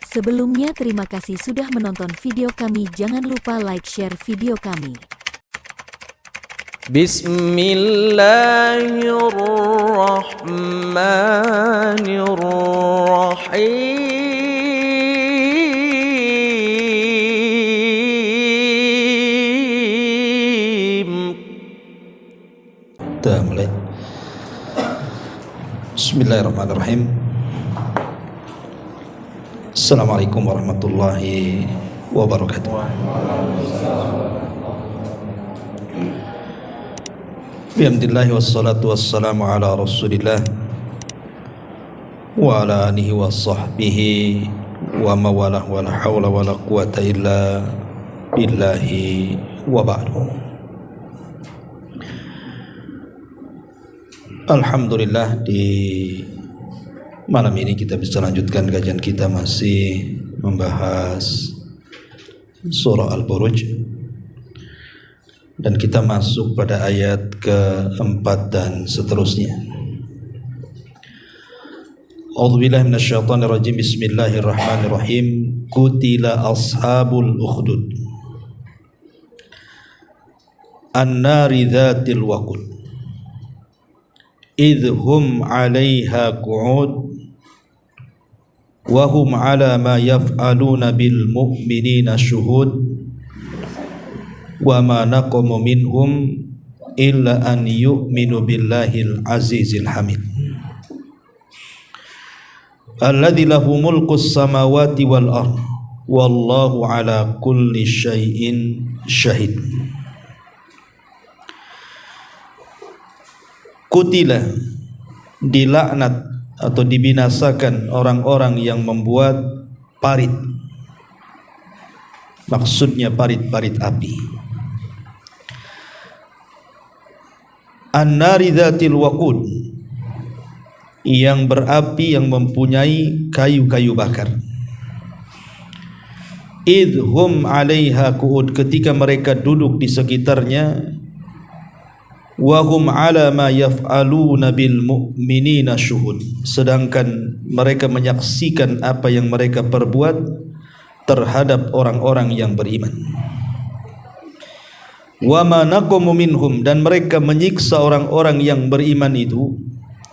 Sebelumnya terima kasih sudah menonton video kami. Jangan lupa like, share video kami. Bismillahirrahmanirrahim. Kita mulai. Bismillahirrahmanirrahim. Assalamualaikum warahmatullahi wabarakatuh. Bihamdillahi wassalatu wassalamu ala rasulillah wa ala alihi wa sahbihi wa mawalah wa la hawla wa la quwata illa billahi wa ba'du. Alhamdulillah, di malam ini kita bisa lanjutkan kajian kita, masih membahas surah Al-Buruj, dan kita masuk pada ayat keempat dan seterusnya. A'udzubillahi minasyaitonirrajim. Bismillahirrahmanirrahim. Qutila ashabul ukhdud an-nari dzatil waqud idhum 'alaiha qu'ud wa hum 'ala ma yaf'aluna bil mu'minina syuhud wa ma naqamu minhum illa an yu'minu billahil azizil hamid alladzi lahu mulkus samawati wal ard wallahu 'ala kulli syai'in syahid. Kutila, dilaknat atau dibinasakan orang-orang yang membuat parit. Maksudnya parit-parit api. An-nari dzatil waqud, yang berapi, yang mempunyai kayu-kayu bakar. Idhum 'alaiha qu'ud, ketika mereka duduk di sekitarnya. Wa hum 'ala ma yaf'aluna bil mu'minina syuhud, sedangkan mereka menyaksikan apa yang mereka perbuat terhadap orang-orang yang beriman. Wa ma naqamu minhum, dan mereka menyiksa orang-orang yang beriman itu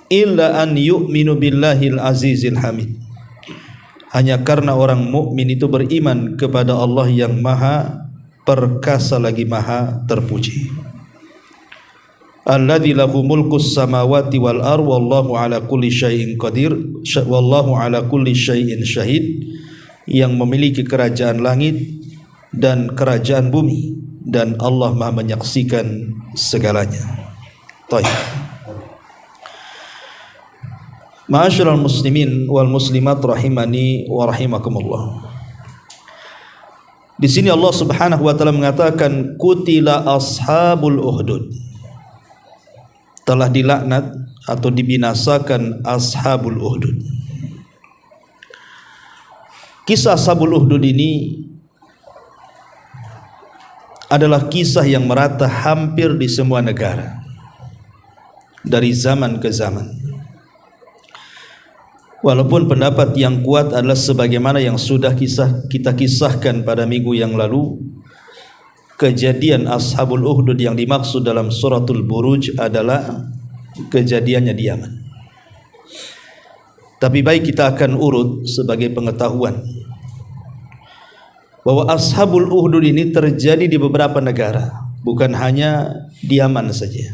illa an yu'minu billahil azizil hamid, hanya karena orang mukmin itu beriman kepada Allah yang maha perkasa lagi maha terpuji. Alladzi lahu mulkus samawati wal ard wallahu ala kulli syai'in qadir wallahu ala kulli syai'in syahid, yang memiliki kerajaan langit dan kerajaan bumi, dan Allah maha menyaksikan segalanya. Baik. Ma'asyiral muslimin wal muslimat rahimani wa rahimakumullah. Di sini Allah Subhanahu wa taala mengatakan qutila ashabul ukhdud, telah dilaknat atau dibinasakan ashabul ukhdud. Kisah ashabul ukhdud ini adalah kisah yang merata hampir di semua negara dari zaman ke zaman. Walaupun pendapat yang kuat adalah sebagaimana yang sudah kita kisahkan pada minggu yang lalu, kejadian ashabul ukhdud yang dimaksud dalam suratul Buruj adalah kejadiannya di Yaman. Tapi baik, kita akan urut sebagai pengetahuan bahwa ashabul ukhdud ini terjadi di beberapa negara, bukan hanya di Yaman saja.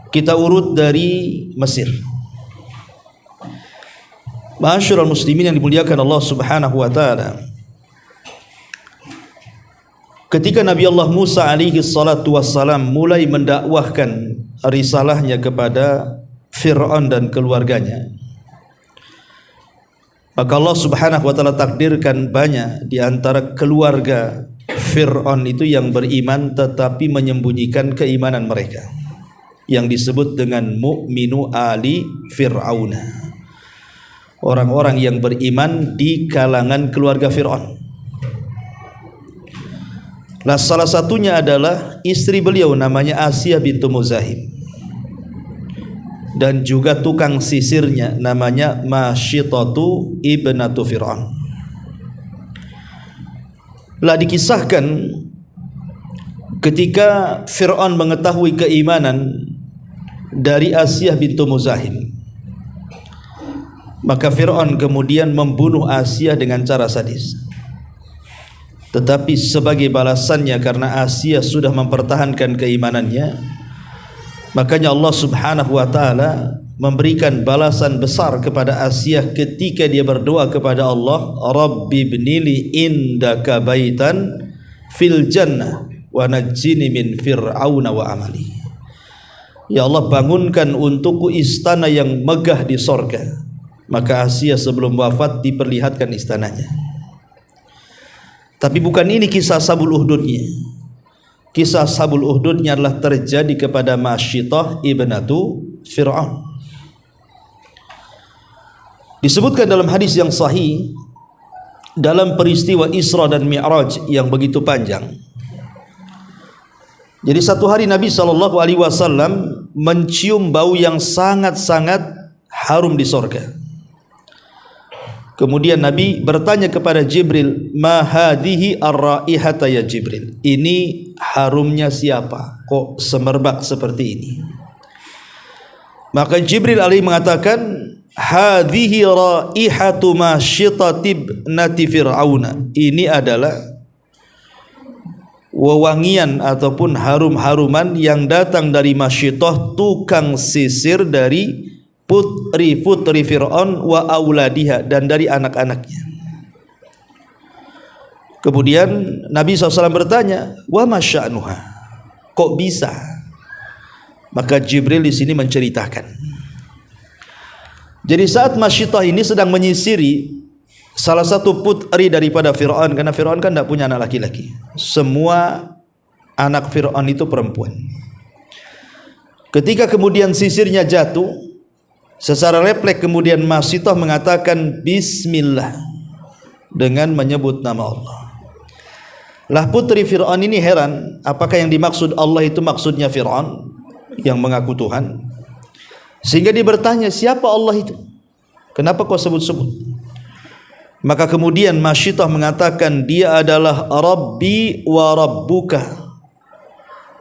Kita urut dari Mesir. Ma'asyiral muslimin yang dimuliakan Allah Subhanahu wa taala, ketika Nabi Allah Musa alaihi salatu wassalam mulai mendakwahkan risalahnya kepada Fir'aun dan keluarganya, maka Allah Subhanahu wa taala takdirkan banyak di antara keluarga Fir'aun itu yang beriman tetapi menyembunyikan keimanan mereka, yang disebut dengan mu'minu ali Fir'auna, orang-orang yang beriman di kalangan keluarga Fir'aun. Nah, salah satunya adalah istri beliau namanya Asiyah bintu Muzahim. dan juga tukang sisirnya namanya Masyitatu ibnatu Fir'aun. Lah dikisahkan ketika Fir'aun mengetahui keimanan dari Asiyah bintu Muzahim, maka Fir'aun kemudian membunuh Asiyah dengan cara sadis. Tetapi sebagai balasannya karena Asiyah sudah mempertahankan keimanannya, makanya Allah Subhanahu wa taala memberikan balasan besar kepada Asiyah ketika dia berdoa kepada Allah, Rabbi ibnili indaka baitan fil jannah wa najjini min fir'auna wa amali. Ya Allah, bangunkan untukku istana yang megah di sorga. Maka Asiyah sebelum wafat diperlihatkan istananya. Tapi bukan ini kisah Ashabul Ukhdudnya. Kisah Ashabul Ukhdudnya adalah terjadi kepada Masyitah ibnatu Fir'aun. Disebutkan dalam hadis yang sahih, dalam peristiwa Isra dan Mi'raj yang begitu panjang. Jadi satu hari Nabi SAW mencium bau yang sangat-sangat harum di sorga. Kemudian Nabi bertanya kepada Jibril, ma hadhihi ar-raihata ya Jibril, ini harumnya siapa, kok semerbak seperti ini? Maka Jibril alaihi mengatakan, hadhihi raihatu Masyitah ibnati Fir'aun, ini adalah wewangian ataupun harum-haruman yang datang dari Masyitah, tukang sisir dari putri Fir'aun wa auladiha, dan dari anak-anaknya. Kemudian Nabi SAW bertanya, wa masya'nuha, kok bisa? Maka Jibril di sini menceritakan. Jadi saat Masyitah ini sedang menyisiri salah satu putri daripada Fir'aun, karena Fir'aun kan tidak punya anak laki-laki, semua anak Fir'aun itu perempuan. Ketika kemudian sisirnya jatuh, secara refleks kemudian Masyitah mengatakan Bismillah dengan menyebut nama Allah. Lah putri Fir'aun ini heran, apakah yang dimaksud Allah itu maksudnya Fir'aun yang mengaku Tuhan? Sehingga dia bertanya, siapa Allah itu? Kenapa kau sebut-sebut? Maka kemudian Masyitah mengatakan, dia adalah Rabbi wa Rabbuka,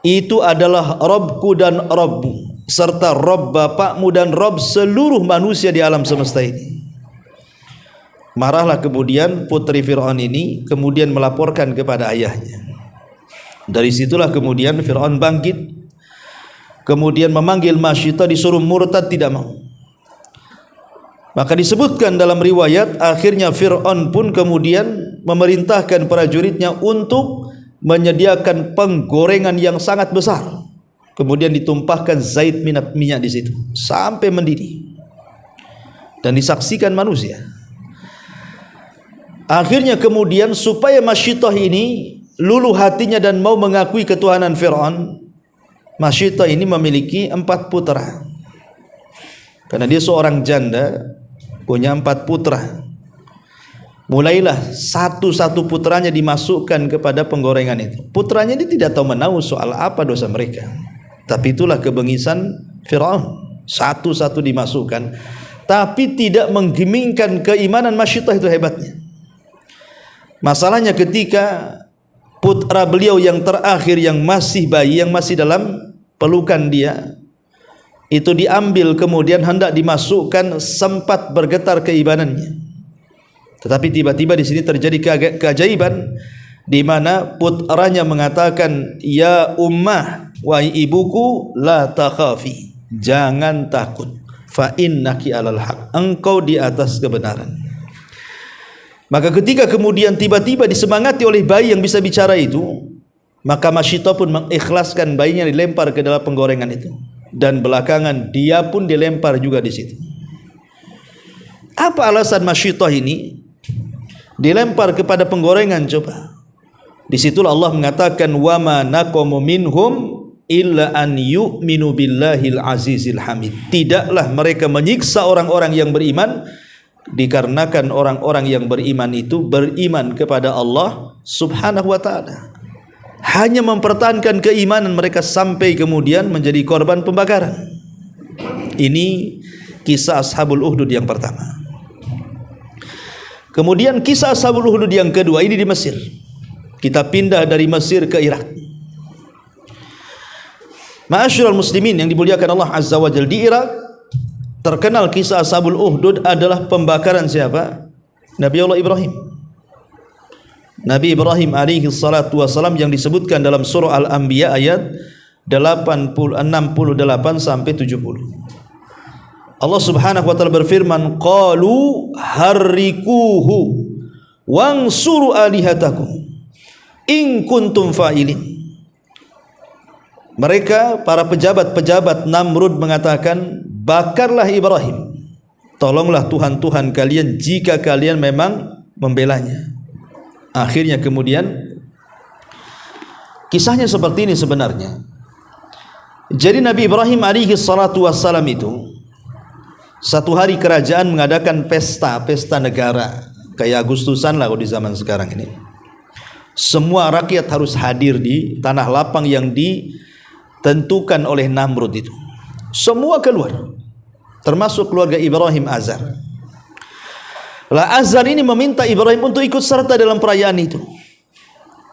itu adalah Rabbku dan Rabbu, serta Rabb bapakmu dan Rabb seluruh manusia di alam semesta ini. Marahlah kemudian putri Fir'aun ini, kemudian melaporkan kepada ayahnya. Dari situlah kemudian Fir'aun bangkit, kemudian memanggil Masyitah, disuruh murtad, tidak mau. Maka disebutkan dalam riwayat, akhirnya Fir'aun pun kemudian memerintahkan prajuritnya untuk menyediakan penggorengan yang sangat besar. Kemudian ditumpahkan zait minyak di situ sampai mendidih dan disaksikan manusia. Akhirnya kemudian supaya Masyitah ini luluh hatinya dan mau mengakui ketuhanan Fir'aun, Masyitah ini memiliki 4 putra. Karena dia seorang janda, punya 4 putra. Mulailah satu-satu putranya dimasukkan kepada penggorengan itu. Putranya ini tidak tahu menahu soal apa dosa mereka. Tapi itulah kebengisan Fir'aun, satu-satu dimasukkan, tapi tidak menggemingkan keimanan Masyitah. Itu hebatnya. Masalahnya ketika putra beliau yang terakhir, yang masih bayi, yang masih dalam pelukan dia, itu diambil kemudian hendak dimasukkan, sempat bergetar keimanannya. Tetapi tiba-tiba di sini terjadi keajaiban, di mana putranya mengatakan, ya ummah, wahai ibuku, la takhafi, jangan takut, fa innaki alal haq, engkau di atas kebenaran. Maka ketika kemudian tiba-tiba disemangati oleh bayi yang bisa bicara itu, maka Masyitah pun mengikhlaskan bayinya, dilempar ke dalam penggorengan itu, dan belakangan dia pun dilempar juga di situ. Apa alasan Masyitah ini dilempar kepada penggorengan? Coba. Disitulah Allah mengatakan, wa ma naqamu minhum illa an yu'minu billahil azizil hamid. Tidaklah mereka menyiksa orang-orang yang beriman, dikarenakan orang-orang yang beriman itu beriman kepada Allah Subhanahu wa ta'ala, hanya mempertahankan keimanan mereka sampai kemudian menjadi korban pembakaran. Ini kisah Ashabul Ukhdud yang pertama. Kemudian kisah Ashabul Ukhdud yang kedua, ini di Mesir. Kita pindah dari Mesir ke Irak. Ma'asyiral muslimin yang dimuliakan Allah Azza wa Jalla, di Irak terkenal kisah Ashabul Ukhdud adalah pembakaran siapa? Nabi Allah Ibrahim. Nabi Ibrahim alaihi salatu wassalam yang disebutkan dalam surah Al-Anbiya ayat 68 sampai 70. Allah Subhanahu wa taala berfirman, qalu harrikuhu wansuru alihatakum in kuntum fa'ilin. Mereka para pejabat-pejabat Namrud mengatakan, bakarlah Ibrahim, tolonglah Tuhan-Tuhan kalian jika kalian memang membelanya. Akhirnya kemudian kisahnya seperti ini sebenarnya. Jadi Nabi Ibrahim alaihi salatu wassalam itu satu hari kerajaan mengadakan pesta negara, kayak Agustusan lah kalau di zaman sekarang ini. Semua rakyat harus hadir di tanah lapang yang ditentukan oleh Namrud itu. Semua keluar, termasuk keluarga Ibrahim Azar. Lah Azar ini meminta Ibrahim untuk ikut serta dalam perayaan itu.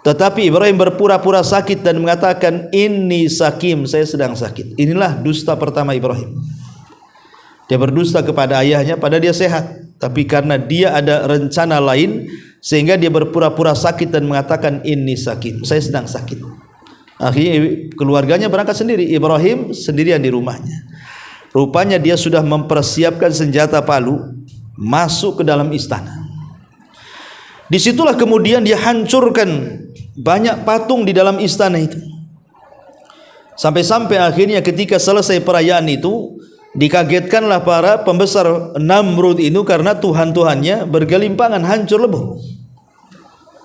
Tetapi Ibrahim berpura-pura sakit dan mengatakan, inni sakim, saya sedang sakit. Inilah dusta pertama Ibrahim. Dia berdusta kepada ayahnya padahal dia sehat, tapi karena dia ada rencana lain sehingga dia berpura-pura sakit dan mengatakan inni sakim, saya sedang sakit. Akhirnya keluarganya berangkat sendiri, Ibrahim sendirian di rumahnya. Rupanya dia sudah mempersiapkan senjata palu, masuk ke dalam istana. Disitulah kemudian dia hancurkan banyak patung di dalam istana itu. Sampai-sampai akhirnya ketika selesai perayaan itu, dikagetkanlah para pembesar Namrud itu karena Tuhan-Tuhannya bergelimpangan, hancur lebur.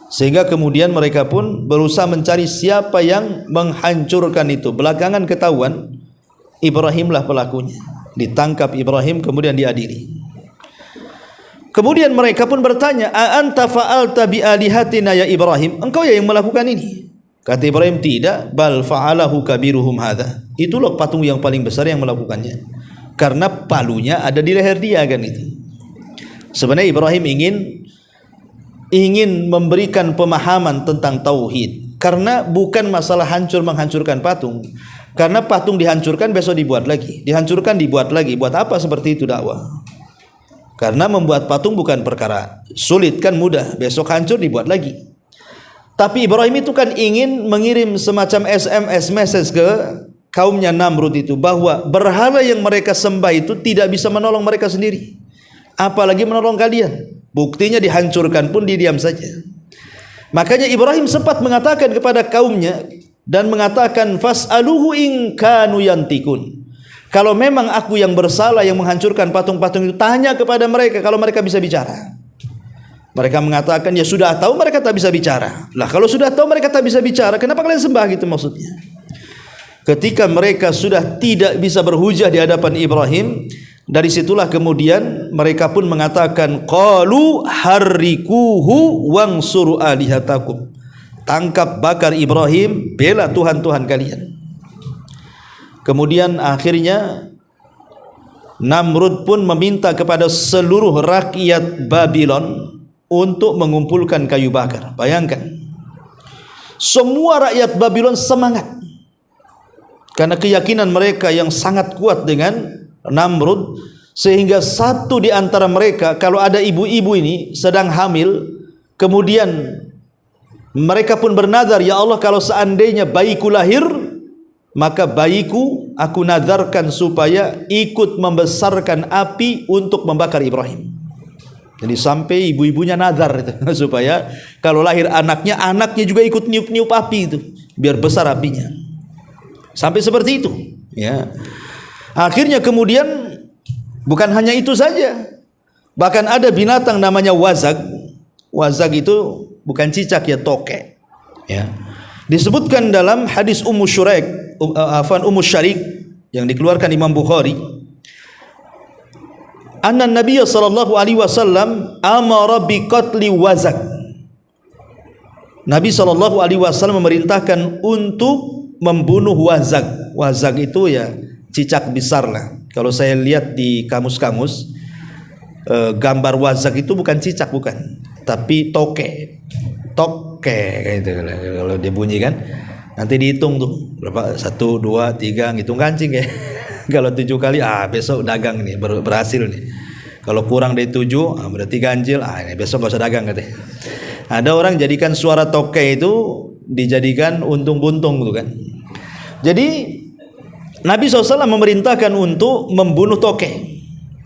Sehingga kemudian mereka pun berusaha mencari siapa yang menghancurkan itu. Belakangan ketahuan Ibrahimlah pelakunya. Ditangkap Ibrahim kemudian diadili. Kemudian mereka pun bertanya, a anta fa'alta bi alihatina ya Ibrahim? Engkau ya yang melakukan ini? Kata Ibrahim, tidak, bal fa'alahu kabiruhum hadha. Itulah patung yang paling besar yang melakukannya. Karena palunya ada di leher dia kan itu. Sebenarnya Ibrahim ingin memberikan pemahaman tentang tauhid. Karena bukan masalah menghancurkan patung. Karena patung dihancurkan besok dibuat lagi, dihancurkan dibuat lagi. Buat apa seperti itu dakwah? Karena membuat patung bukan perkara sulit, kan mudah. Besok hancur dibuat lagi. Tapi Ibrahim itu kan ingin mengirim semacam SMS message ke kaumnya Namrud itu, bahwa berhala yang mereka sembah itu tidak bisa menolong mereka sendiri, apalagi menolong kalian. Buktinya dihancurkan pun diam saja. Makanya Ibrahim sempat mengatakan kepada kaumnya dan mengatakan, fas'aluhu in kanu yantikun. Kalau memang aku yang bersalah yang menghancurkan patung-patung itu, tanya kepada mereka kalau mereka bisa bicara. Mereka mengatakan, ya sudah tahu mereka tak bisa bicara. Lah kalau sudah tahu mereka tak bisa bicara, kenapa kalian sembah gitu maksudnya? Ketika mereka sudah tidak bisa berhujah di hadapan Ibrahim, dari situlah kemudian mereka pun mengatakan, qalu harrikuhu wansuru alihatakum. Tangkap, bakar Ibrahim, bela Tuhan-Tuhan kalian. Kemudian akhirnya Namrud pun meminta kepada seluruh rakyat Babylon untuk mengumpulkan kayu bakar. Bayangkan, semua rakyat Babylon semangat karena keyakinan mereka yang sangat kuat dengan Namrud, sehingga satu di antara mereka, kalau ada ibu-ibu ini sedang hamil, kemudian mereka pun bernazar, ya Allah, kalau seandainya bayiku lahir, maka bayiku aku nazarkan supaya ikut membesarkan api untuk membakar Ibrahim. Jadi sampai ibu-ibunya nazar itu, supaya kalau lahir anaknya juga ikut niup-niup api itu, biar besar apinya. Sampai seperti itu, ya. Akhirnya kemudian bukan hanya itu saja, bahkan ada binatang namanya wazag. Wazag itu bukan cicak ya, tokek. Ya. Disebutkan dalam hadis Ummu Syarik yang dikeluarkan Imam Bukhari, anna Nabiy sallallahu alaihi wasallam amara bi qatli wazag. Nabi sallallahu alaihi wasallam memerintahkan untuk membunuh wazag. Wazag itu ya cicak besar lah. Kalau saya lihat di kamus-kamus, gambar wazak itu bukan cicak, bukan, tapi toke kayak gitu. Kalau dia bunyi kan, nanti dihitung tuh berapa, 1, 2, 3, ngitung kancing ya. Kalau 7 kali, besok dagang nih, berhasil nih. Kalau kurang dari 7, berarti ganjil, ini besok gak usah dagang katanya. Ada orang jadikan suara toke itu dijadikan untung-buntung tuh kan. Jadi Nabi SAW memerintahkan untuk membunuh toke.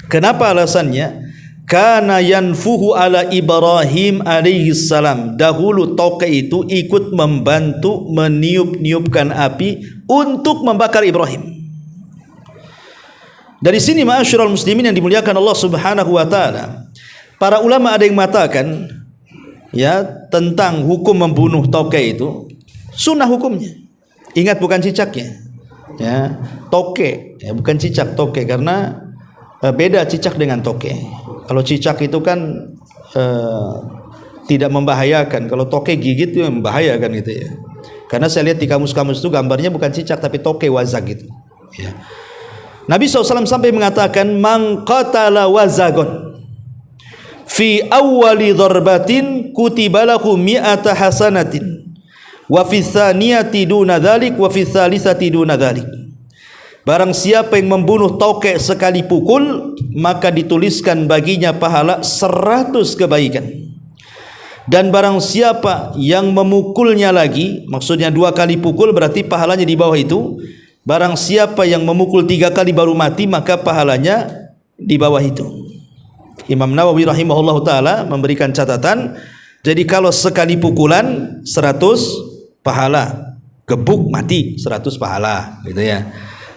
Kenapa alasannya? Kana yanfuhu ala Ibrahim alaihi salam. Dahulu toke itu ikut membantu meniup-niupkan api untuk membakar Ibrahim. Dari sini ma'asyiral muslimin yang dimuliakan Allah Subhanahu wa taala, para ulama ada yang mengatakan ya tentang hukum membunuh toke itu sunnah hukumnya. Ingat, bukan cicaknya. Ya, toke, ya bukan cicak, toke, karena beda cicak dengan toke. Kalau cicak itu kan tidak membahayakan. Kalau toke gigit itu membahayakan gitu ya. Karena saya lihat di kamus-kamus itu gambarnya bukan cicak tapi toke wazag gitu. Ya. Nabi SAW sampai mengatakan, man qatala wazagon fi awwali dharbatin kutibalahu mi'ata hasanatin wa fi tsaniyati duna dzalik wa fi tsalitsati duna dzalik. Barang siapa yang membunuh toke sekali pukul, maka dituliskan baginya pahala 100 kebaikan. Dan barang siapa yang memukulnya lagi, maksudnya 2 kali pukul berarti pahalanya di bawah itu. Barang siapa yang memukul 3 kali baru mati, maka pahalanya di bawah itu. Imam Nawawi rahimahullah ta'ala memberikan catatan, jadi kalau sekali pukulan 100 pahala, gebuk mati 100 pahala gitu ya.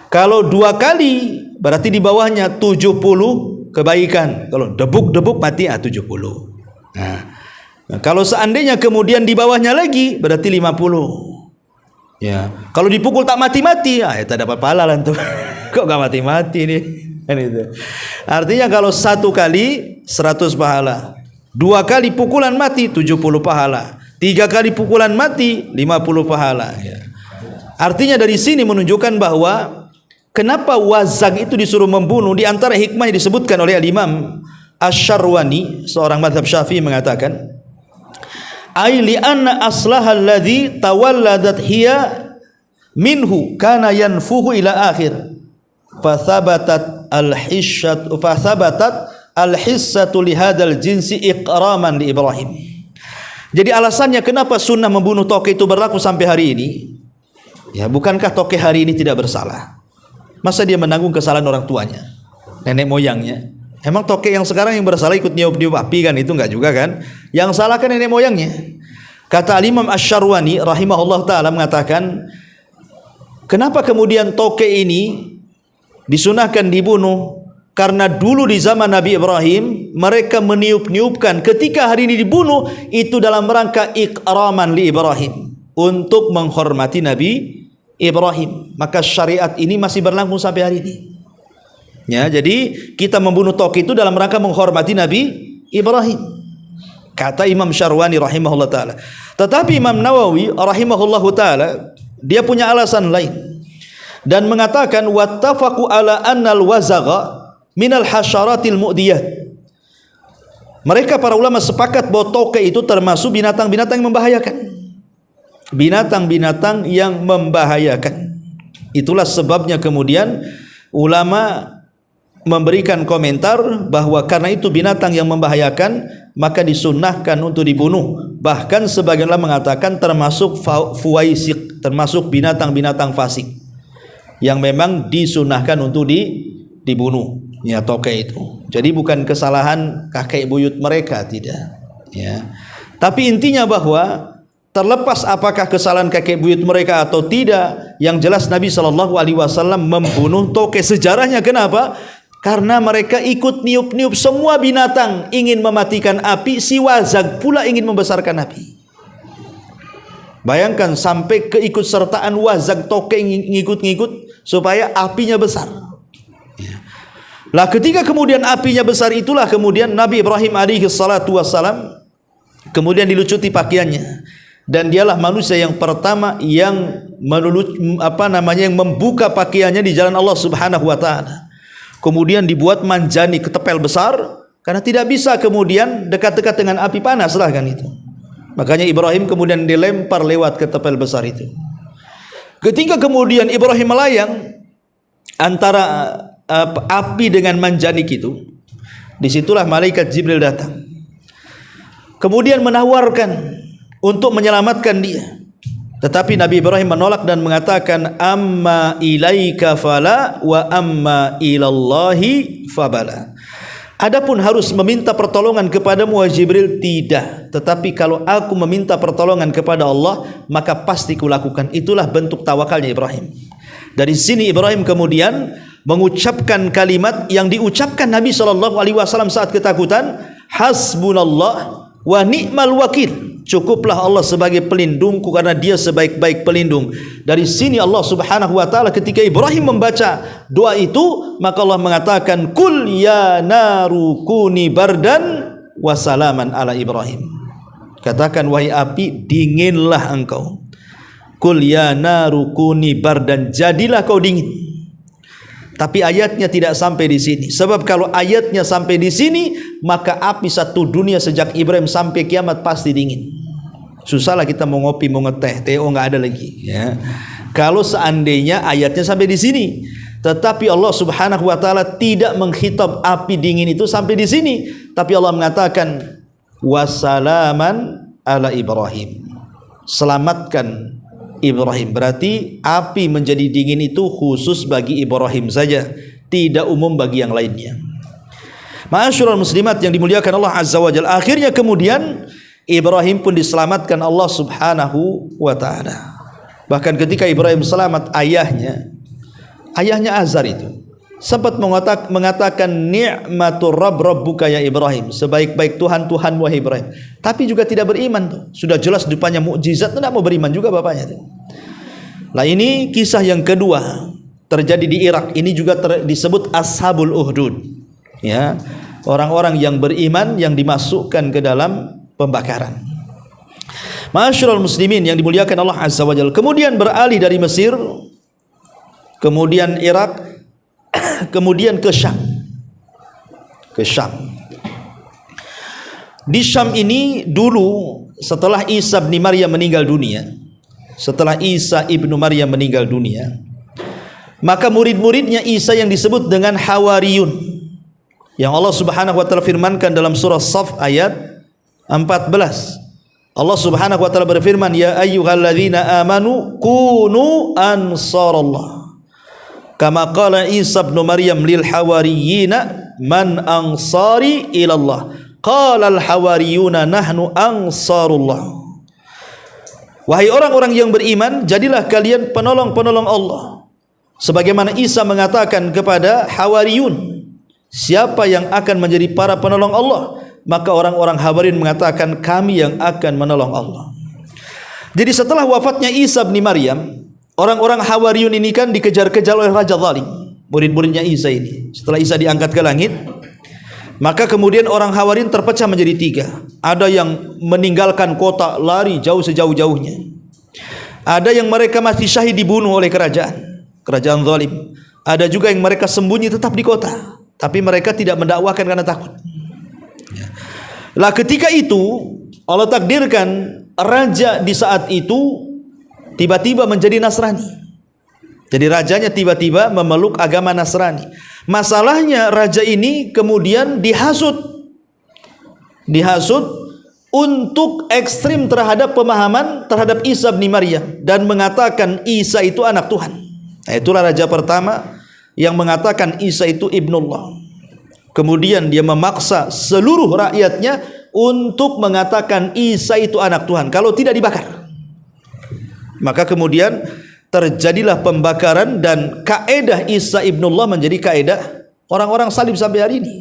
Kalau 2 kali berarti di bawahnya 70 kebaikan. Kalau debuk-debuk mati 70. Nah, kalau seandainya kemudian di bawahnya lagi berarti 50. Ya, kalau dipukul tak mati-mati, tak dapat pahala lah tuh. Kok gak mati-mati nih? Kan itu. Artinya kalau 1 kali 100 pahala, 2 kali pukulan mati 70 pahala, 3 kali pukulan mati 50 pahala. Ya. Artinya dari sini menunjukkan bahwa kenapa wazag itu disuruh membunuh. Di antara hikmah yang disebutkan oleh Al-Imam Asy-Syarwani, seorang mazhab Syafi'i, mengatakan, ai li anna aslaha alladhi tawalladat hiya minhu kana yanfuhu ila akhir fa thabatat al-hissatu li hadzal jinsi iqraman li Ibrahim. Jadi alasannya kenapa sunnah membunuh toke itu berlaku sampai hari ini, ya bukankah toke hari ini tidak bersalah? Masa dia menanggung kesalahan orang tuanya, nenek moyangnya? Emang toke yang sekarang yang bersalah ikut niup-niup api kan? Itu enggak juga kan? Yang salah kan nenek moyangnya. Kata Imam Asy-Syarwani rahimahullah ta'ala mengatakan, kenapa kemudian toke ini disunahkan dibunuh? Karena dulu di zaman Nabi Ibrahim mereka meniup-niupkan, ketika hari ini dibunuh itu dalam rangka ikraman li Ibrahim, untuk menghormati Nabi Ibrahim. Maka syariat ini masih berlangsung sampai hari ini. Ya, jadi kita membunuh toke itu dalam rangka menghormati Nabi Ibrahim, kata Imam Syarwani rahimahullah ta'ala. Tetapi Imam Nawawi rahimahullah ta'ala dia punya alasan lain dan mengatakan wattafaqu ala annal wazagha minal hasyaratil mu'diyat. Mereka para ulama sepakat bahwa toke itu termasuk binatang-binatang yang membahayakan. Binatang-binatang yang membahayakan. Itulah sebabnya kemudian ulama memberikan komentar bahwa karena itu binatang yang membahayakan, maka disunnahkan untuk dibunuh. Bahkan sebagian ulama mengatakan termasuk fuwaisik, termasuk binatang-binatang fasik yang memang disunnahkan untuk dibunuh. Ya, toke itu. Jadi bukan kesalahan kakek buyut mereka, tidak. Ya. Tapi intinya bahwa terlepas apakah kesalahan kakek buyut mereka atau tidak, yang jelas Nabi SAW membunuh toke. Sejarahnya kenapa? Karena mereka ikut niup-niup semua binatang ingin mematikan api, si wazag pula ingin membesarkan api. Bayangkan sampai keikutsertaan wazag toke ngikut-ngikut supaya apinya besar. Ya. Lah ketika kemudian apinya besar itulah kemudian Nabi Ibrahim alaihi salatu wassalam kemudian dilucuti pakaiannya. dan dialah manusia yang pertama yang yang membuka pakaiannya di jalan Allah Subhanahu wa taala. Kemudian dibuat manjani, ketepel besar, karena tidak bisa kemudian dekat-dekat dengan api panas lah kan itu. Makanya Ibrahim kemudian dilempar lewat ketepel besar itu. Ketika kemudian Ibrahim melayang antara api dengan manjanik itu, disitulah malaikat Jibril datang. Kemudian menawarkan untuk menyelamatkan dia. Tetapi Nabi Ibrahim menolak dan mengatakan, amma ilaika fala wa amma ilallahi fabala. Adapun harus meminta pertolongan kepadamu wahai Jibril, tidak. Tetapi kalau aku meminta pertolongan kepada Allah, maka pasti kulakukan. Itulah bentuk tawakalnya Ibrahim. Dari sini Ibrahim kemudian mengucapkan kalimat yang diucapkan Nabi SAW saat ketakutan, hasbunallah wa ni'mal wakil. Cukuplah Allah sebagai pelindungku, karena dia sebaik-baik pelindung. Dari sini Allah Subhanahu wa taala ketika Ibrahim membaca doa itu, maka Allah mengatakan, kul ya naru kuni bardan wa salaman ala Ibrahim. Katakan wahai api, dinginlah engkau. Kul ya naru kuni bardan, jadilah kau dingin. Tapi ayatnya tidak sampai di sini. Sebab kalau ayatnya sampai di sini, maka api satu dunia sejak Ibrahim sampai kiamat pasti dingin. Susahlah kita mau ngopi, mau ngeteh, teh nggak ada lagi. Ya. Kalau seandainya ayatnya sampai di sini, tetapi Allah Subhanahu wa taala tidak mengkhitab api dingin itu sampai di sini, tapi Allah mengatakan wasalaman ala Ibrahim. Selamatkan Ibrahim. Berarti api menjadi dingin itu khusus bagi Ibrahim saja, tidak umum bagi yang lainnya. Ma'asyiral muslimat yang dimuliakan Allah Azza wa Jalla, akhirnya kemudian Ibrahim pun diselamatkan Allah Subhanahu wa taala. Bahkan ketika Ibrahim selamat, ayahnya Azar itu sempat mengatakan ni'matur rabb rabbuka ya Ibrahim, sebaik-baik Tuhan Tuhan wahai Ibrahim. Tapi juga tidak beriman tuh. Sudah jelas depannya mukjizat, tidak mau beriman juga bapaknya tuh. Nah, ini kisah yang kedua terjadi di Irak. Ini juga disebut Ashabul Uhdud. Ya, orang-orang yang beriman yang dimasukkan ke dalam pembakaran. Ma'asyiral muslimin yang dimuliakan Allah Azza wa Jalla. Kemudian beralih dari Mesir, kemudian Irak, kemudian ke Syam. Di Syam ini dulu setelah Isa bin Maryam meninggal dunia, maka murid-muridnya Isa yang disebut dengan Hawariyun, yang Allah Subhanahu wa taala firmankan dalam surah Shaf ayat 14. Allah Subhanahu wa taala berfirman, ya ayyuhalladzina amanu kunu ansarallah kama qala Isa ibn Maryam lil hawariyina man ansari ilallah qala al hawariyuna nahnu ansarullah. Wahai orang-orang yang beriman, jadilah kalian penolong-penolong Allah, sebagaimana Isa mengatakan kepada Hawariyun, siapa yang akan menjadi para penolong Allah? Maka orang-orang Hawariyun mengatakan, kami yang akan menolong Allah. Jadi setelah wafatnya Isa bin Maryam, orang-orang Hawariyun ini kan dikejar-kejar oleh raja zalim, murid-muridnya Isa ini. Setelah Isa diangkat ke langit, maka kemudian orang Hawariyun terpecah menjadi tiga. Ada yang meninggalkan kota, lari jauh sejauh-jauhnya. Ada yang mereka masih syahid dibunuh oleh kerajaan zalim. Ada juga yang mereka sembunyi tetap di kota, tapi mereka tidak mendakwakan karena takut. Lah ketika itu Allah takdirkan raja di saat itu tiba-tiba menjadi Nasrani. Jadi rajanya tiba-tiba memeluk agama Nasrani. Masalahnya raja ini kemudian dihasut untuk ekstrim terhadap pemahaman terhadap Isa bin Maryam dan mengatakan Isa itu anak Tuhan. Nah, itulah raja pertama yang mengatakan Isa itu ibnullah. Kemudian dia memaksa seluruh rakyatnya untuk mengatakan Isa itu anak Tuhan, kalau tidak dibakar. Maka kemudian terjadilah pembakaran dan kaedah Isa ibnullah menjadi kaedah orang-orang salib sampai hari ini.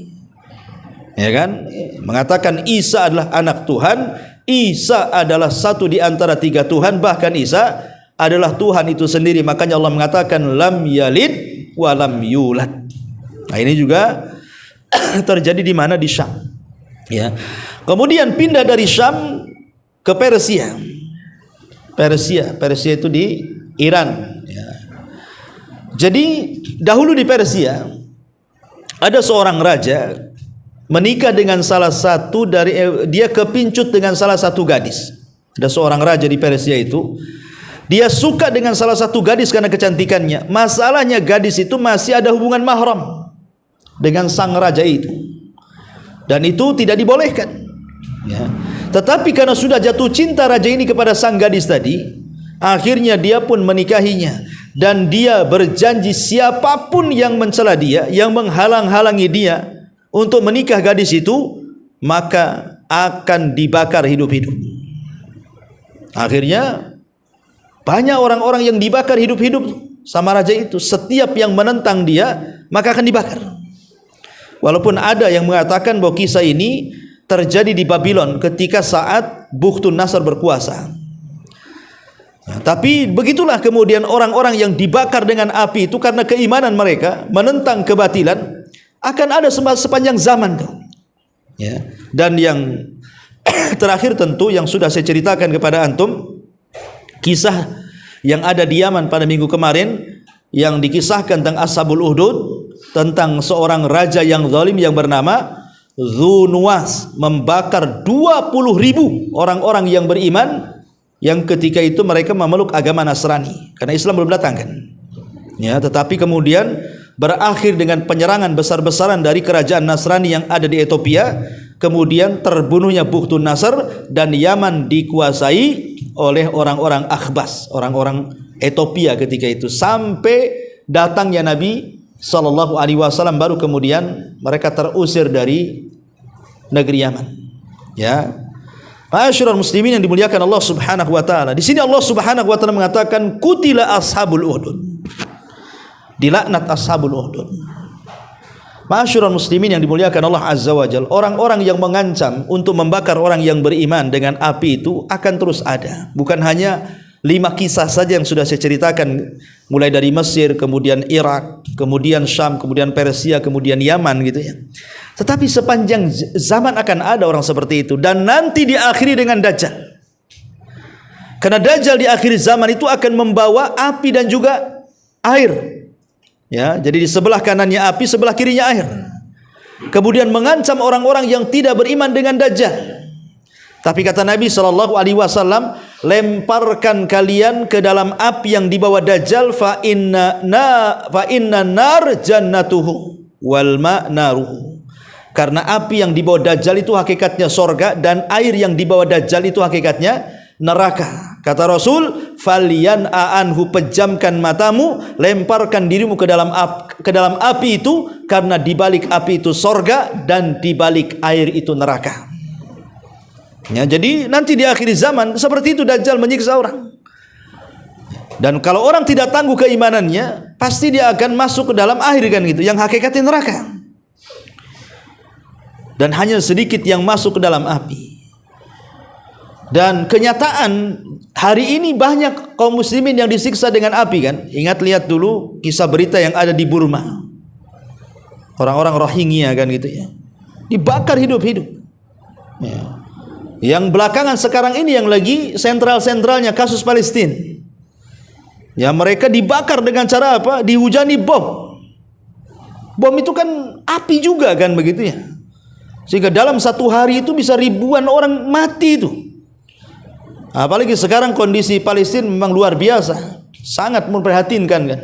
Ya kan? Mengatakan Isa adalah anak Tuhan, Isa adalah satu di antara tiga Tuhan, bahkan Isa adalah Tuhan itu sendiri. Makanya Allah mengatakan lam yalid wa lam yulad. Nah, ini juga terjadi di mana? Di Syam. Ya. Kemudian pindah dari Syam ke Persia. Persia. Persia itu di Iran. Ya. Jadi dahulu di Persia ada seorang raja menikah dengan salah satu dari dia kepincut dengan salah satu gadis. Ada seorang raja di Persia itu, dia suka dengan salah satu gadis karena kecantikannya. Masalahnya gadis itu masih ada hubungan mahram dengan sang raja itu, dan itu tidak dibolehkan. Ya. Tetapi karena sudah jatuh cinta raja ini kepada sang gadis tadi, akhirnya dia pun menikahinya, dan dia berjanji siapapun yang mencela dia, yang menghalang-halangi dia untuk menikah gadis itu, maka akan dibakar hidup-hidup. Akhirnya banyak orang-orang yang dibakar hidup-hidup sama raja itu. Setiap yang menentang dia maka akan dibakar. Walaupun ada yang mengatakan bahwa kisah ini terjadi di Babylon ketika saat Bukhtun Nasr berkuasa. Nah, tapi begitulah kemudian orang-orang yang dibakar dengan api itu karena keimanan mereka menentang kebatilan akan ada sepanjang zaman tuh. Ya. Dan yang terakhir tentu yang sudah saya ceritakan kepada antum, kisah yang ada di Yaman pada minggu kemarin yang dikisahkan tentang Ashabul Uhdud, tentang seorang raja yang zalim yang bernama Dzunuwas membakar 20.000 orang-orang yang beriman yang ketika itu mereka memeluk agama Nasrani karena Islam belum datang kan. Ya, tetapi kemudian berakhir dengan penyerangan besar-besaran dari kerajaan Nasrani yang ada di Ethiopia. Kemudian terbunuhnya Bukhtun Nasr dan Yaman dikuasai oleh orang-orang Akhbas, orang-orang Ethiopia ketika itu, sampai datangnya Nabi sallallahu alaihi wasallam baru kemudian mereka terusir dari negeri Yaman. Ya. Ma'asyiral muslimin yang dimuliakan Allah Subhanahu wa taala. Di sini Allah Subhanahu wa taala mengatakan qutila ashabul uhdud. Dilaknat ashabul uhdud. Ma'asyiral muslimin yang dimuliakan Allah Azza wa Jalla, orang-orang yang mengancam untuk membakar orang yang beriman dengan api itu akan terus ada. Bukan hanya 5 kisah saja yang sudah saya ceritakan, mulai dari Mesir, kemudian Irak, kemudian Syam, kemudian Persia, kemudian Yaman gitu ya. Tetapi sepanjang zaman akan ada orang seperti itu, dan nanti diakhiri dengan Dajjal. Karena Dajjal di akhir zaman itu akan membawa api dan juga air. Ya, jadi di sebelah kanannya api, sebelah kirinya air. Kemudian mengancam orang-orang yang tidak beriman dengan Dajjal. Tapi kata Nabi sallallahu alaihi wasallam, lemparkan kalian ke dalam api yang dibawa Dajjal, fa inna nar jannatuhu wal ma naruhu. Karena api yang dibawa Dajjal itu hakikatnya sorga, dan air yang dibawa Dajjal itu hakikatnya neraka. Kata Rasul, falian aanhu, pejamkan matamu, lemparkan dirimu ke dalam api itu, karena di balik api itu sorga dan di balik air itu neraka. Ya, jadi nanti di akhir zaman seperti itu Dajjal menyiksa orang. Dan kalau orang tidak tangguh keimanannya, pasti dia akan masuk ke dalam air kan gitu, yang hakikatnya neraka. Dan hanya sedikit yang masuk ke dalam api. Dan kenyataan hari ini banyak kaum muslimin yang disiksa dengan api kan. Ingat, lihat dulu kisah berita yang ada di Burma. Orang-orang Rohingya kan gitu ya. Dibakar hidup-hidup. Ya. Yang belakangan sekarang ini yang lagi sentral-sentralnya kasus Palestina. Ya, mereka dibakar dengan cara apa? Dihujani bom. Bom itu kan api juga kan begitu ya. Sehingga dalam satu hari itu bisa ribuan orang mati itu. Apalagi sekarang kondisi Palestina memang luar biasa, sangat memprihatinkan kan.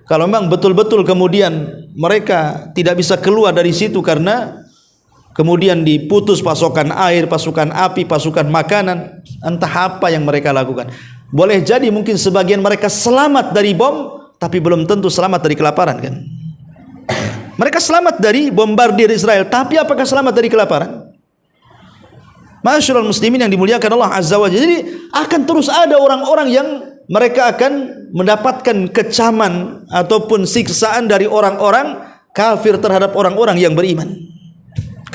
Kalau memang betul-betul kemudian mereka tidak bisa keluar dari situ karena kemudian diputus pasokan air, pasokan api, pasokan makanan, entah apa yang mereka lakukan. Boleh jadi mungkin sebagian mereka selamat dari bom, tapi belum tentu selamat dari kelaparan kan. Mereka selamat dari bombardir Israel, tapi apakah selamat dari kelaparan? Masyaallah muslimin yang dimuliakan Allah Azza wa Jalla. Jadi akan terus ada orang-orang yang mereka akan mendapatkan kecaman ataupun siksaan dari orang-orang kafir terhadap orang-orang yang beriman.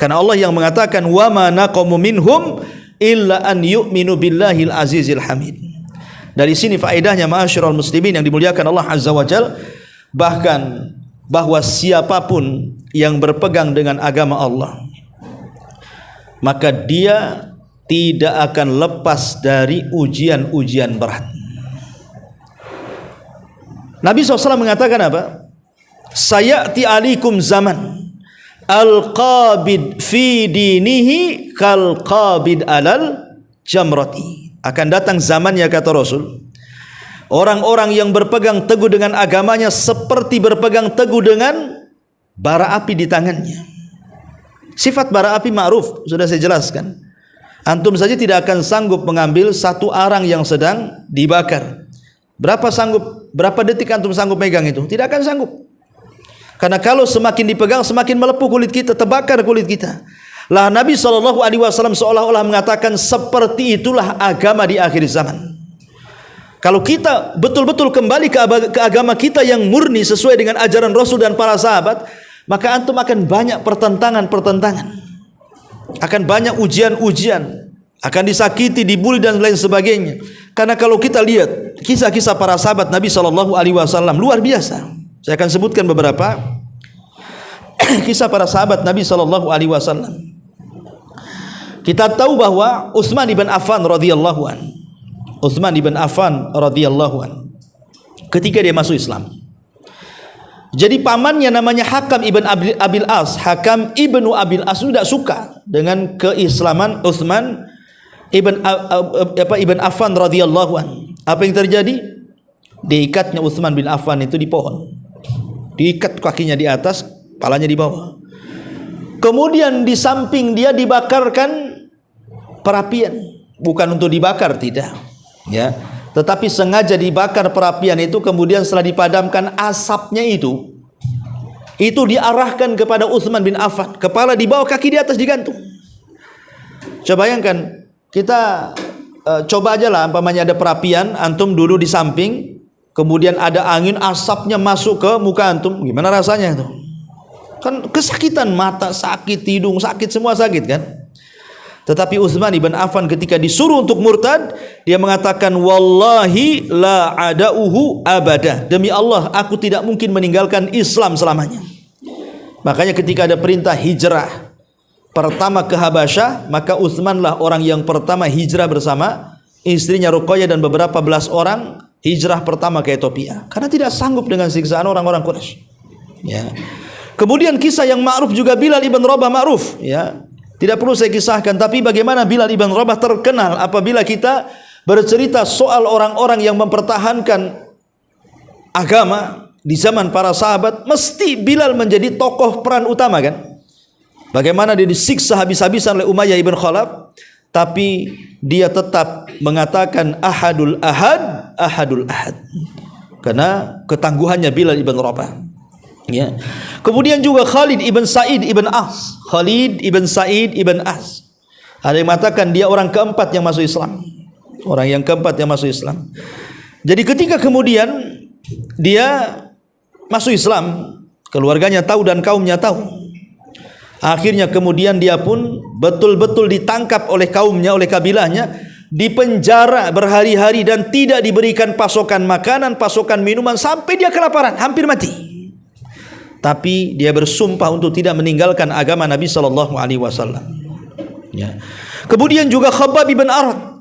Karena Allah yang mengatakan wa ma naqamu minhum illa an yu'minu billahil azizil hamid. Dari sini faedahnya masyaallah muslimin yang dimuliakan Allah Azza wa Jalla, bahkan bahwa siapapun yang berpegang dengan agama Allah, maka dia tidak akan lepas dari ujian-ujian berat. Nabi SAW mengatakan apa? Sayati alikum zaman al-qabid fi dinihi kal-qabid alal jamrati. Akan datang zamannya, kata Rasul, orang-orang yang berpegang teguh dengan agamanya seperti berpegang teguh dengan bara api di tangannya. Sifat bara api ma'ruf, sudah saya jelaskan. Antum saja tidak akan sanggup mengambil satu arang yang sedang dibakar. Berapa detik antum sanggup megang itu? Tidak akan sanggup. Karena kalau semakin dipegang, semakin melepuh kulit kita, terbakar kulit kita. Lah Nabi SAW seolah-olah mengatakan seperti itulah agama di akhir zaman. Kalau kita betul-betul kembali ke agama kita yang murni sesuai dengan ajaran Rasul dan para sahabat, maka antum akan banyak pertentangan, akan banyak ujian-ujian, akan disakiti, dibuli dan lain sebagainya. Karena kalau kita lihat kisah-kisah para sahabat Nabi SAW luar biasa. Saya akan sebutkan beberapa kisah para sahabat Nabi SAW. Kita tahu bahwa Utsman ibn Affan radhiyallahu an, ketika dia masuk Islam, jadi pamannya namanya Hakam ibn Abil As. Hakam ibnu Abil As tidak suka dengan keislaman Utsman ibn Affan radhiyallahu an. Apa yang terjadi? Diikatnya Utsman bin Affan itu di pohon, diikat kakinya di atas, kepalanya di bawah. Kemudian di samping dia dibakarkan perapian, bukan untuk dibakar, tidak, ya, tetapi sengaja dibakar perapian itu. Kemudian setelah dipadamkan asapnya itu diarahkan kepada Utsman bin Affan, kepala di bawah, kaki di atas digantung. Coba bayangkan, kita coba aja lah, umpamanya ada perapian, antum duduk di samping, kemudian ada angin, asapnya masuk ke muka antum, gimana rasanya itu? Kan kesakitan, mata sakit, hidung sakit, semua sakit kan? Tetapi Utsman ibn Affan ketika disuruh untuk murtad, dia mengatakan, wallahi la ada'uhu abada, demi Allah aku tidak mungkin meninggalkan Islam selamanya. Makanya ketika ada perintah hijrah pertama ke Habasyah, maka Utsmanlah orang yang pertama hijrah bersama istrinya Ruqayyah dan beberapa belas orang, hijrah pertama ke Ethiopia, karena tidak sanggup dengan siksaan orang-orang Quraisy, ya. Kemudian kisah yang ma'ruf juga Bilal ibn Rabah, ma'ruf, ya. Tidak perlu saya kisahkan, tapi bagaimana Bilal ibn Rabah terkenal apabila kita bercerita soal orang-orang yang mempertahankan agama di zaman para sahabat, mesti Bilal menjadi tokoh peran utama kan? Bagaimana dia disiksa habis-habisan oleh Umayyah ibn Khalaf, tapi dia tetap mengatakan ahadul ahad, ahadul ahad, karena ketangguhannya Bilal ibn Rabah, ya. Kemudian juga Khalid ibn Sa'id ibn As. Khalid ibn Sa'id ibn As, ada yang mengatakan dia orang keempat yang masuk Islam. Orang yang keempat yang masuk Islam. Jadi ketika kemudian dia masuk Islam, keluarganya tahu dan kaumnya tahu. Akhirnya kemudian dia pun betul-betul ditangkap oleh kaumnya, oleh kabilahnya, dipenjara berhari-hari dan tidak diberikan pasokan makanan, pasokan minuman, sampai dia kelaparan, hampir mati. Tapi dia bersumpah untuk tidak meninggalkan agama Nabi SAW, ya. Kemudian juga Khabbab ibn Arad.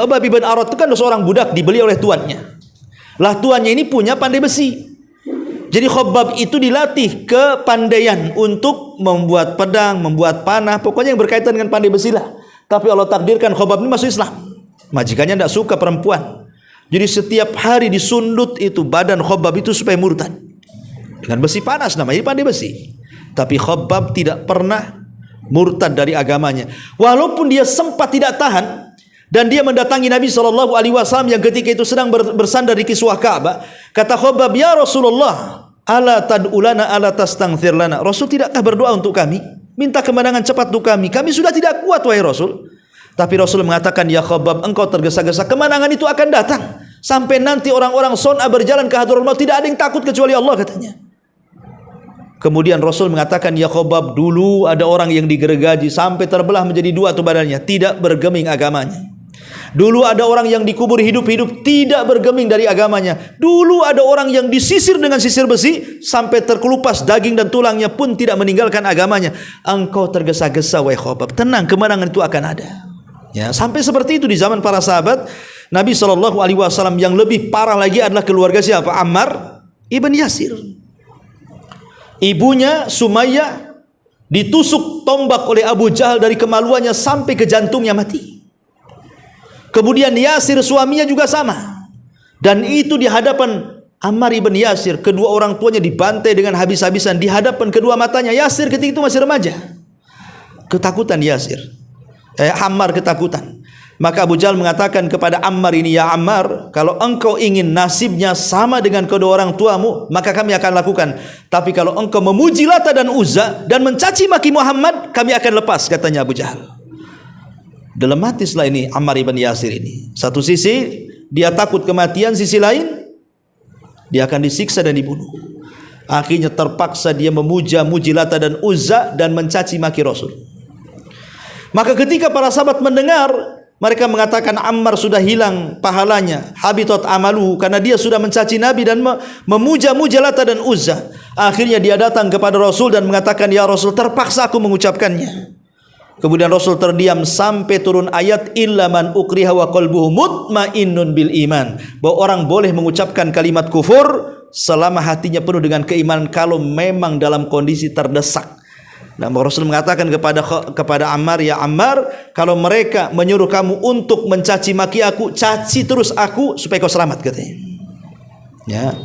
Khabbab ibn Arad itu kan seorang budak dibeli oleh tuannya. Lah tuannya ini punya pandai besi. Jadi Khabbab itu dilatih kepandaian untuk membuat pedang, membuat panah, pokoknya yang berkaitan dengan pandai besi lah. Tapi Allah takdirkan Khabbab ini masuk Islam. Majikannya tidak suka perempuan. Jadi setiap hari disundut itu badan Khabbab itu supaya murtad. Dengan besi panas, namanya pandai besi. Tapi Khabbab tidak pernah murtad dari agamanya. Walaupun dia sempat tidak tahan dan dia mendatangi Nabi SAW yang ketika itu sedang bersandar di kiswah Ka'bah. Kata Khabbab, ya Rasulullah, ala tad'ulana ala tastaghfir lana. Rasul tidakkah berdoa untuk kami? Minta kemenangan cepat untuk kami. Kami sudah tidak kuat wahai Rasul. Tapi Rasul mengatakan, ya Khabbab, engkau tergesa-gesa, kemenangan itu akan datang. Sampai nanti orang-orang Son'a berjalan ke Hadratul Maut, tidak ada yang takut kecuali Allah, katanya. Kemudian Rasul mengatakan, ya Khabbab, dulu ada orang yang digergaji sampai terbelah menjadi dua tuh badannya, tidak bergeming agamanya. Dulu ada orang yang dikubur hidup-hidup, tidak bergeming dari agamanya. Dulu ada orang yang disisir dengan sisir besi sampai terkelupas daging dan tulangnya pun tidak meninggalkan agamanya. Engkau tergesa-gesa wahai Khabbab, tenang, kemenangan itu akan ada. Ya, sampai seperti itu di zaman para sahabat Nabi SAW. Yang lebih parah lagi adalah keluarga siapa? Ammar ibn Yasir. Ibunya Sumayyah ditusuk tombak oleh Abu Jahal dari kemaluannya sampai ke jantungnya mati. Kemudian Yasir suaminya juga sama. Dan itu di hadapan Ammar ibn Yasir, kedua orang tuanya dibantai dengan habis-habisan di hadapan kedua matanya. Yasir ketika itu masih remaja. Ketakutan Yasir. Ammar ketakutan. Maka Abu Jahal mengatakan kepada Ammar ini, ya Ammar, kalau engkau ingin nasibnya sama dengan kedua orang tuamu, maka kami akan lakukan. Tapi kalau engkau memuji Lata dan Uzza dan mencaci maki Muhammad, kami akan lepas, katanya Abu Jahal. Dilematislah ini Ammar ibn Yasir ini. Satu sisi dia takut kematian, sisi lain dia akan disiksa dan dibunuh. Akhirnya terpaksa dia memuja-muji Lata dan Uzza dan mencaci maki Rasul. Maka ketika para sahabat mendengar, mereka mengatakan Ammar sudah hilang pahalanya, habitat amaluhu, karena dia sudah mencaci Nabi dan memuja-muja Lata dan Uzza. Akhirnya dia datang kepada Rasul dan mengatakan, ya Rasul, terpaksa aku mengucapkannya. Kemudian Rasul terdiam sampai turun ayat illa man ukriha wa qalbuhu mutmainnun bil iman, bahwa orang boleh mengucapkan kalimat kufur selama hatinya penuh dengan keimanan kalau memang dalam kondisi terdesak. Nah, Rasul mengatakan kepada Ammar, ya Ammar, kalau mereka menyuruh kamu untuk mencaci maki aku, caci terus aku supaya kau selamat, katanya. Ya,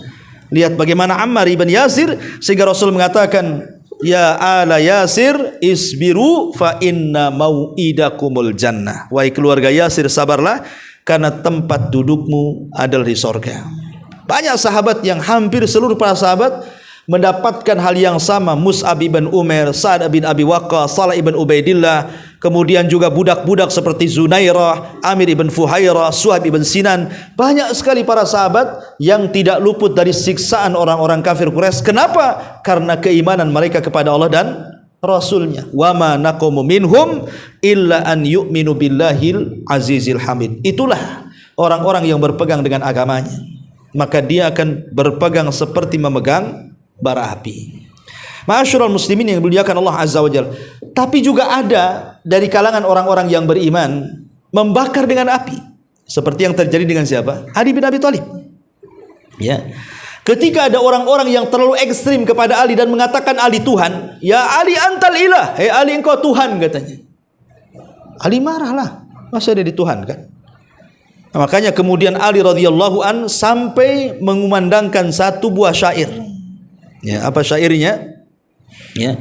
lihat bagaimana Ammar ibn Yasir, sehingga Rasul mengatakan, ya ala Yasir isbiru fa inna mau'idakumul jannah. Wahai keluarga Yasir, sabarlah karena tempat dudukmu adalah di sorga. Banyak sahabat yang hampir seluruh para sahabat mendapatkan hal yang sama. Mus'ab ibn Umair, Sa'ad bin Abi Waqqas, Salah ibn Ubaidillah, kemudian juga budak-budak seperti Zunairah, Amir ibn Fuhairah, Suhaib ibn Sinan. Banyak sekali para sahabat yang tidak luput dari siksaan orang-orang kafir Quraisy. Kenapa? Karena keimanan mereka kepada Allah dan Rasulnya. Wa ma naqamu minhum illa an yu'minu billahil azizil hamid. Itulah orang-orang yang berpegang dengan agamanya, maka dia akan berpegang seperti memegang bara api. Ma'asyiral muslimin yang dimuliakan Allah Azza wa Jalla. Tapi juga ada dari kalangan orang-orang yang beriman membakar dengan api, seperti yang terjadi dengan siapa? Ali bin Abi Thalib. Ya. Ketika ada orang-orang yang terlalu ekstrim kepada Ali dan mengatakan Ali Tuhan, ya Ali antal ilah, hei Ali engkau Tuhan, katanya. Ali marahlah, masa dia dituhankan? Nah, makanya kemudian Ali radhiyallahu an sampai mengumandangkan satu buah syair. Ya, apa syairnya? Ya.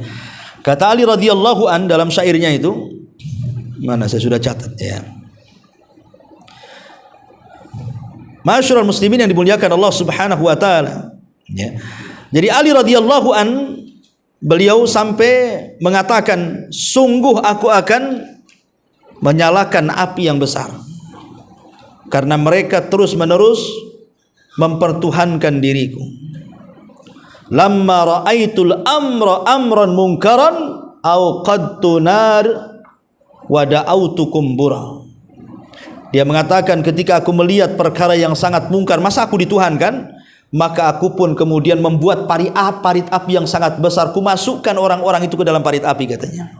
Kata Ali radhiyallahu an dalam syairnya itu, mana saya sudah catat ya. Ma'asyiral muslimin yang dimuliakan Allah Subhanahu wa taala. Ya. Jadi Ali radhiyallahu an, beliau sampai mengatakan, sungguh aku akan menyalakan api yang besar karena mereka terus-menerus mempertuhankan diriku. Lamma ra'aitul amran munkaran auqadtu nar wa da'autukum bura. Dia mengatakan, ketika aku melihat perkara yang sangat mungkar, masa aku dituhankan? Maka aku pun kemudian membuat parit api yang sangat besar, ku masukkan orang-orang itu ke dalam parit api, katanya.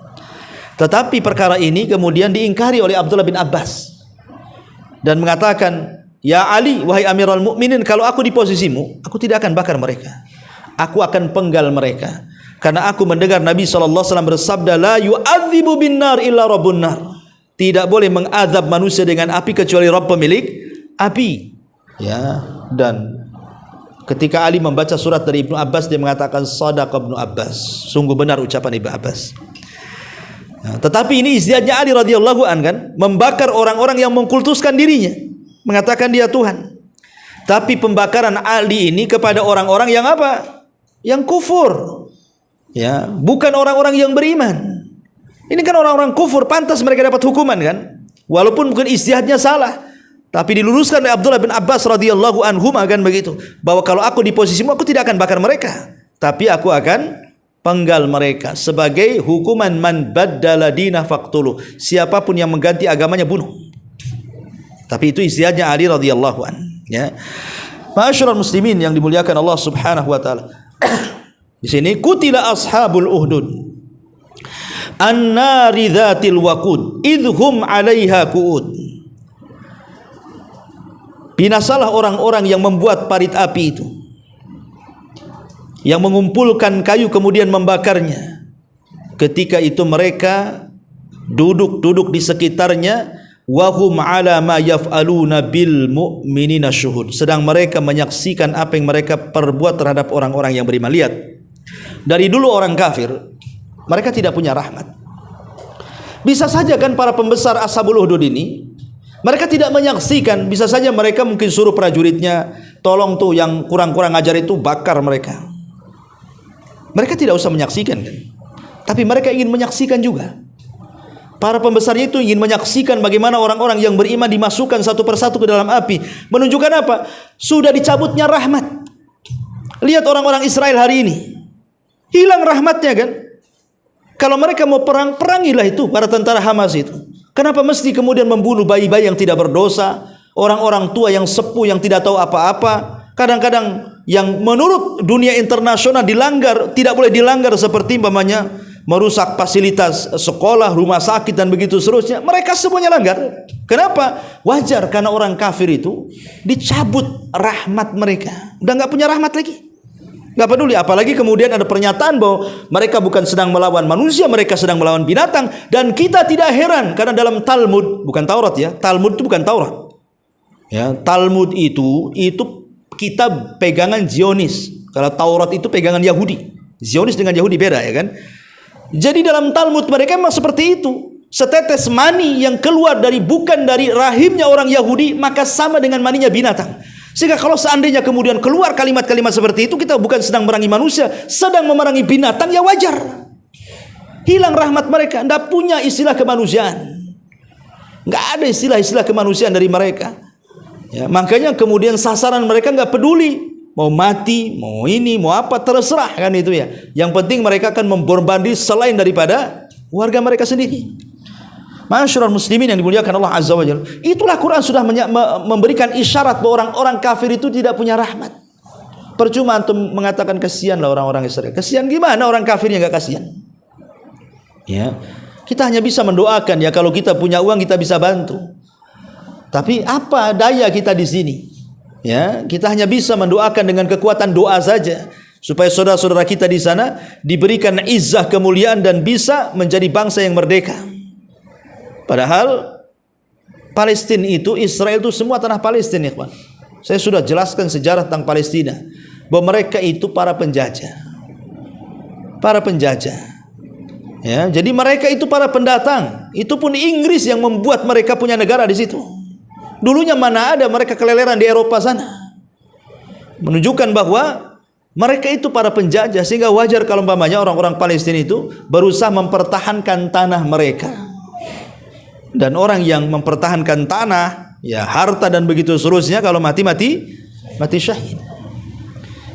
Tetapi perkara ini kemudian diingkari oleh Abdullah bin Abbas dan mengatakan, ya Ali, wahai Amirul Mukminin, kalau aku di posisimu, aku tidak akan bakar mereka. Aku akan penggal mereka, karena aku mendengar Nabi SAW bersabda, la yu'adzibu bin nar illa rabbun nar. Tidak boleh mengazab manusia dengan api kecuali Rabb pemilik api. Ya, dan ketika Ali membaca surat dari Ibnu Abbas, dia mengatakan shadaqa Ibnu Abbas, sungguh benar ucapan Ibnu Abbas. Nah, tetapi ini istiadatnya Ali radhiyallahu an, kan, membakar orang-orang yang mengkultuskan dirinya, mengatakan dia Tuhan. Tapi pembakaran Ali ini kepada orang-orang yang apa? Yang kufur, ya, bukan orang-orang yang beriman. Ini kan orang-orang kufur, pantas mereka dapat hukuman, kan? Walaupun mungkin ijtihadnya salah, tapi diluruskan oleh Abdullah bin Abbas radhiyallahu anhu, kan begitu, bahwa kalau aku di posisimu, aku tidak akan bakar mereka, tapi aku akan penggal mereka sebagai hukuman man baddala dinah faqtulu. Siapapun yang mengganti agamanya, bunuh. Tapi itu ijtihadnya Ali radhiyallahu an, ya. Ma'asyiral muslimin yang dimuliakan Allah Subhanahu wa taala. Di sini kutila ashabul uhdud. an-nari dzatil waqud idhum 'alaiha qu'ud. Binasalah orang-orang yang membuat parit api itu, yang mengumpulkan kayu kemudian membakarnya. Ketika itu mereka duduk di sekitarnya, wahum 'ala ma yaf'aluna bil mu'minina syuhud, sedang mereka menyaksikan apa yang mereka perbuat terhadap orang-orang yang beriman. Lihat, dari dulu orang kafir mereka tidak punya rahmat. Bisa saja kan para pembesar Ashabul Ukhdud ini, mereka tidak menyaksikan. Bisa saja mereka mungkin suruh prajuritnya, tolong tuh yang kurang-kurang ajar itu bakar mereka. Mereka tidak usah menyaksikan kan, tapi mereka ingin menyaksikan juga. Para pembesarnya itu ingin menyaksikan bagaimana orang-orang yang beriman dimasukkan satu persatu ke dalam api. Menunjukkan apa? Sudah dicabutnya rahmat. Lihat orang-orang Israel hari ini, hilang rahmatnya kan. Kalau mereka mau perang, perangilah itu para tentara Hamas itu. Kenapa mesti kemudian membunuh bayi-bayi yang tidak berdosa, orang-orang tua yang sepuh yang tidak tahu apa-apa, kadang-kadang yang menurut dunia internasional dilanggar, tidak boleh dilanggar, seperti umpamanya merusak fasilitas sekolah, rumah sakit dan begitu seterusnya. Mereka semuanya langgar. Kenapa? Wajar, karena orang kafir itu dicabut rahmat mereka. Udah nggak punya rahmat lagi. Nggak peduli, apalagi kemudian ada pernyataan bahwa mereka bukan sedang melawan manusia, mereka sedang melawan binatang. Dan kita tidak heran, karena dalam Talmud, bukan Taurat ya, Talmud itu bukan Taurat ya, Talmud itu kitab pegangan Zionis. Kalau Taurat itu pegangan Yahudi. Zionis dengan Yahudi beda ya kan. Jadi dalam Talmud mereka memang seperti itu. Setetes mani yang keluar bukan dari rahimnya orang Yahudi, maka sama dengan maninya binatang. Sehingga kalau seandainya kemudian keluar kalimat-kalimat seperti itu, kita bukan sedang memerangi manusia, sedang memerangi binatang, ya wajar. Hilang rahmat mereka, tidak punya istilah kemanusiaan. Nggak ada istilah-istilah kemanusiaan dari mereka. Ya, makanya kemudian sasaran mereka nggak peduli. Mau mati, mau ini, mau apa, terserah kan itu ya. Yang penting mereka akan membombardir selain daripada warga mereka sendiri. Masyarul muslimin yang dimuliakan Allah Azza wa Jalla, itulah Quran sudah memberikan isyarat bahwa orang-orang kafir itu tidak punya rahmat. Percuma antum mengatakan kasihanlah orang-orang Israel. Kasihan gimana orang kafirnya enggak kasihan? Ya. Kita hanya bisa mendoakan ya, kalau kita punya uang kita bisa bantu. Tapi apa daya kita di sini? Ya, kita hanya bisa mendoakan dengan kekuatan doa saja supaya saudara-saudara kita di sana diberikan izzah, kemuliaan dan bisa menjadi bangsa yang merdeka. Padahal Palestina itu, Israel itu semua tanah Palestina, ikhwan. Saya sudah jelaskan sejarah tentang Palestina, bahwa mereka itu para penjajah. Para penjajah. Ya, jadi mereka itu para pendatang. Itu pun Inggris yang membuat mereka punya negara di situ. Dulunya mana ada mereka keleleran di Eropa sana. Menunjukkan bahwa mereka itu para penjajah, sehingga wajar kalau umpamanya orang-orang Palestina itu berusaha mempertahankan tanah mereka. Dan orang yang mempertahankan tanah, ya harta dan begitu seterusnya, kalau mati syahid.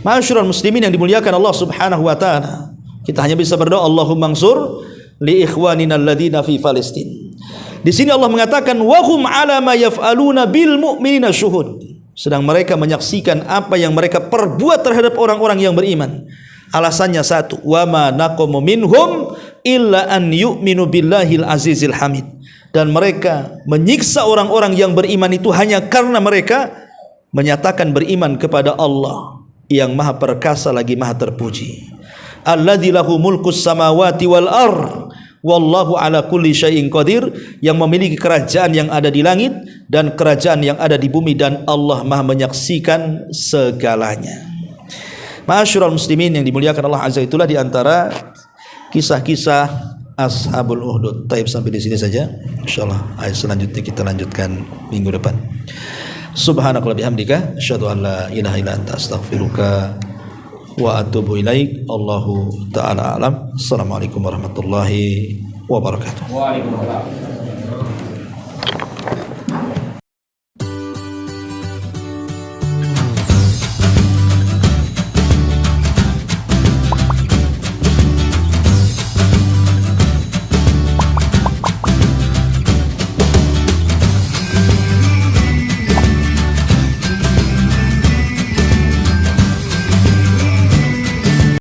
Masyarul muslimin yang dimuliakan Allah Subhanahu wa taala, kita hanya bisa berdoa, Allahumma ansur li ikhwanina alladziina fi Palestin. Di sini Allah mengatakan wa hum 'ala ma yaf'aluna bil mu'minina syuhud, sedang mereka menyaksikan apa yang mereka perbuat terhadap orang-orang yang beriman. Alasannya satu, wa ma naqamu minhum illa an yu'minu billahil azizil hamid. Dan mereka menyiksa orang-orang yang beriman itu hanya karena mereka menyatakan beriman kepada Allah yang maha perkasa lagi maha terpuji. Alladzi lahu mulkus samawati wal ardh wallahu ala kulli syai'in qadir, yang memiliki kerajaan yang ada di langit dan kerajaan yang ada di bumi, dan Allah maha menyaksikan segalanya. Ma'asyiral muslimin yang dimuliakan Allah Azza, itulah di antara kisah-kisah Ashabul Ukhdud. Taib, sampai di sini saja. Insyaallah ayat selanjutnya kita lanjutkan minggu depan. Subhanakallahumma bihamdika asyhadu an la ilaha illa anta astaghfiruka wa atubu ilaik. Allahu ta'ala alam. Assalamualaikum warahmatullahi wabarakatuh. Waalaikumsalam.